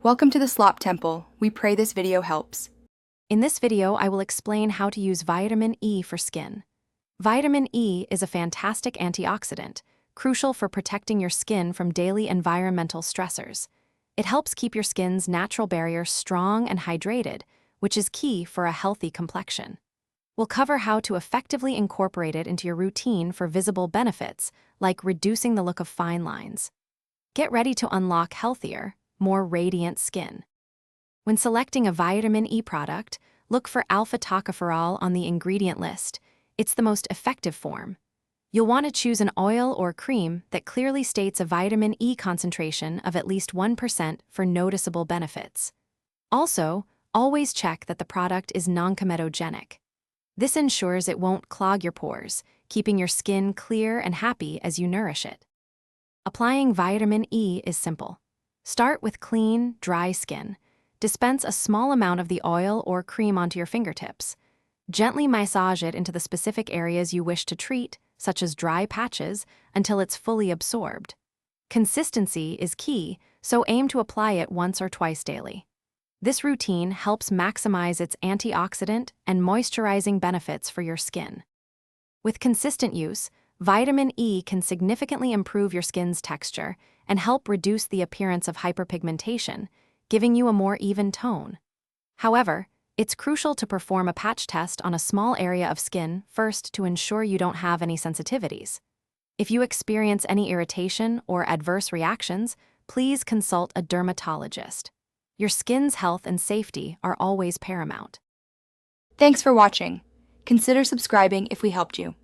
Welcome to the Slop Temple. We pray this video helps. In this video, I will explain how to use vitamin E for skin. Vitamin E is a fantastic antioxidant, crucial for protecting your skin from daily environmental stressors. It helps keep your skin's natural barrier strong and hydrated, which is key for a healthy complexion. We'll cover how to effectively incorporate it into your routine for visible benefits, like reducing the look of fine lines. Get ready to unlock healthier, more radiant skin. When selecting a vitamin E product, look for alpha tocopherol on the ingredient list. It's the most effective form. You'll want to choose an oil or cream that clearly states a vitamin E concentration of at least 1% for noticeable benefits. Also, always check that the product is non-comedogenic. This ensures it won't clog your pores, keeping your skin clear and happy as you nourish it. Applying vitamin E is simple. Start with clean, dry skin. Dispense a small amount of the oil or cream onto your fingertips. Gently massage it into the specific areas you wish to treat, such as dry patches, until it's fully absorbed. Consistency is key, so aim to apply it once or twice daily. This routine helps maximize its antioxidant and moisturizing benefits for your skin. With consistent use, vitamin E can significantly improve your skin's texture and help reduce the appearance of hyperpigmentation, giving you a more even tone. However, it's crucial to perform a patch test on a small area of skin first to ensure you don't have any sensitivities. If you experience any irritation or adverse reactions, please consult a dermatologist. Your skin's health and safety are always paramount. Thanks for watching. Consider subscribing if we helped you.